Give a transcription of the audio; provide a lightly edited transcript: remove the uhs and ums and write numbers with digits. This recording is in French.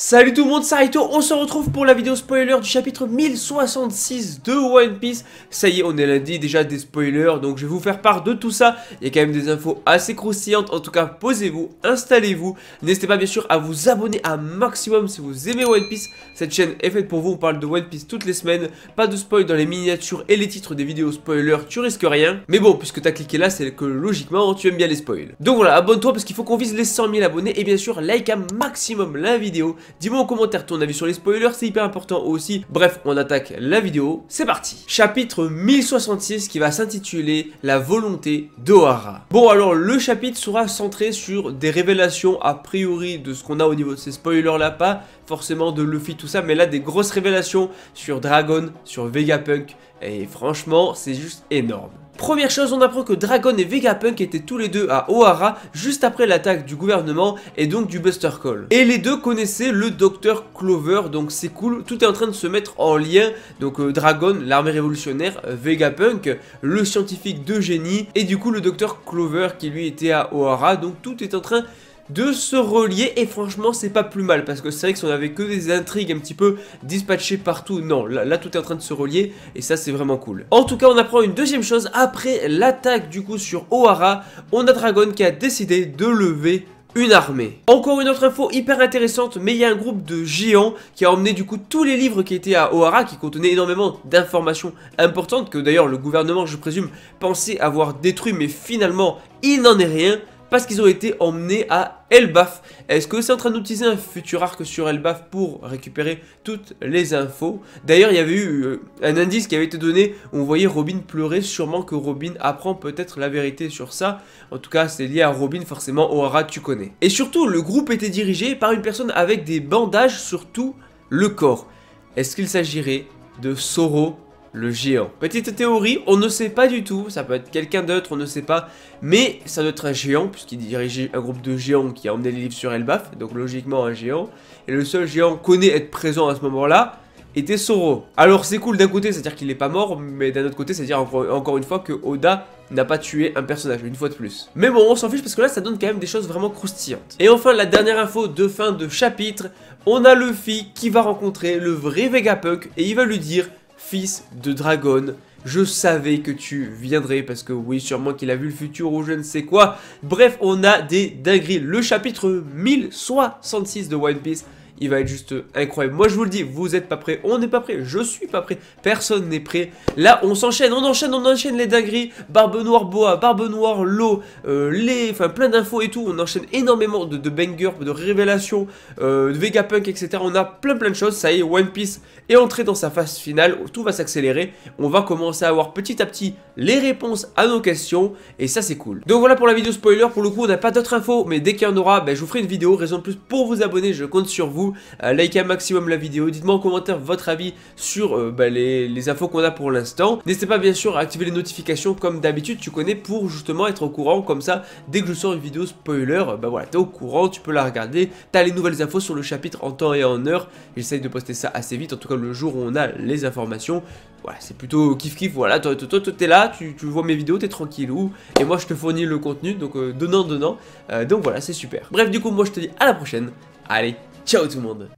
Salut tout le monde, c'est Raito, on se retrouve pour la vidéo spoiler du chapitre 1066 de One Piece. Ça y est, on est lundi, déjà des spoilers, donc je vais vous faire part de tout ça. Il y a quand même des infos assez croustillantes, en tout cas posez-vous, installez-vous. N'hésitez pas bien sûr à vous abonner un maximum si vous aimez One Piece. Cette chaîne est faite pour vous, on parle de One Piece toutes les semaines. Pas de spoil dans les miniatures et les titres des vidéos spoilers, tu risques rien. Mais bon, puisque tu as cliqué là, c'est que logiquement tu aimes bien les spoils. Donc voilà, abonne-toi parce qu'il faut qu'on vise les 100 000 abonnés. Et bien sûr, like un maximum la vidéo. Dis-moi en commentaire ton avis sur les spoilers, c'est hyper important aussi. Bref, on attaque la vidéo, c'est parti. Chapitre 1066 qui va s'intituler La volonté d'Ohara. Bon alors, le chapitre sera centré sur des révélations a priori de ce qu'on a au niveau de ces spoilers là, pas forcément de Luffy tout ça, mais là des grosses révélations sur Dragon, sur Vegapunk, et franchement c'est juste énorme. Première chose, on apprend que Dragon et Vegapunk étaient tous les deux à Ohara juste après l'attaque du gouvernement et donc du Buster Call. Et les deux connaissaient le docteur Clover, donc c'est cool, tout est en train de se mettre en lien. Donc Dragon, l'armée révolutionnaire, Vegapunk, le scientifique de génie, et du coup le docteur Clover qui lui était à Ohara, donc tout est en train de se relier et franchement c'est pas plus mal parce que c'est vrai que si on avait que des intrigues un petit peu dispatchées partout, non, là tout est en train de se relier et ça c'est vraiment cool. En tout cas on apprend une deuxième chose, après l'attaque du coup sur Ohara, on a Dragon qui a décidé de lever une armée. Encore une autre info hyper intéressante, mais il y a un groupe de géants qui a emmené du coup tous les livres qui étaient à Ohara, qui contenaient énormément d'informations importantes que d'ailleurs le gouvernement je présume pensait avoir détruit, mais finalement il n'en est rien. Parce qu'ils ont été emmenés à Elbaf. Est-ce que c'est en train d'utiliser un futur arc sur Elbaf pour récupérer toutes les infos? D'ailleurs, il y avait eu un indice qui avait été donné où on voyait Robin pleurer. Sûrement que Robin apprend peut-être la vérité sur ça. En tout cas, c'est lié à Robin, forcément, Ohara, tu connais. Et surtout, le groupe était dirigé par une personne avec des bandages sur tout le corps. Est-ce qu'il s'agirait de Zoro, le géant? Petite théorie, on ne sait pas du tout, ça peut être quelqu'un d'autre, on ne sait pas, mais ça doit être un géant, puisqu'il dirigeait un groupe de géants qui a emmené les livres sur Elbaf, donc logiquement un géant, et le seul géant connaît être présent à ce moment-là était Zoro. Alors c'est cool d'un côté, c'est-à-dire qu'il n'est pas mort, mais d'un autre côté, c'est-à-dire encore une fois que Oda n'a pas tué un personnage, une fois de plus. Mais bon, on s'en fiche parce que là, ça donne quand même des choses vraiment croustillantes. Et enfin, la dernière info de fin de chapitre, on a Luffy qui va rencontrer le vrai Vegapunk, et il va lui dire: fils de Dragon, je savais que tu viendrais parce que oui, sûrement qu'il a vu le futur ou je ne sais quoi. Bref, on a des dingueries. Le chapitre 1066 de One Piece, il va être juste incroyable. Moi je vous le dis, vous êtes pas prêts, on n'est pas prêts, je suis pas prêt, personne n'est prêt. Là on s'enchaîne, on enchaîne les dingueries. Barbe Noire Boa, Barbe Noire l'eau, enfin plein d'infos et tout. On enchaîne énormément de bangers, de révélations, de Vegapunk, etc. On a plein de choses. Ça y est, One Piece est entré dans sa phase finale, tout va s'accélérer. On va commencer à avoir petit à petit les réponses à nos questions et ça c'est cool. Donc voilà pour la vidéo spoiler. Pour le coup on n'a pas d'autres infos, mais dès qu'il y en aura, je vous ferai une vidéo. Raison de plus pour vous abonner, je compte sur vous. Likez un maximum la vidéo, dites-moi en commentaire votre avis sur les infos qu'on a pour l'instant. N'hésitez pas bien sûr à activer les notifications comme d'habitude, tu connais, pour justement être au courant. Comme ça, dès que je sors une vidéo spoiler, voilà, t'es au courant, tu peux la regarder. T'as les nouvelles infos sur le chapitre en temps et en heure. J'essaye de poster ça assez vite, en tout cas le jour où on a les informations. Voilà, c'est plutôt kiff voilà, toi t'es là, tu vois mes vidéos, t'es tranquillou, et moi je te fournis le contenu, donc donnant, donc voilà, c'est super. Bref, du coup moi je te dis à la prochaine, allez, ciao tout le monde.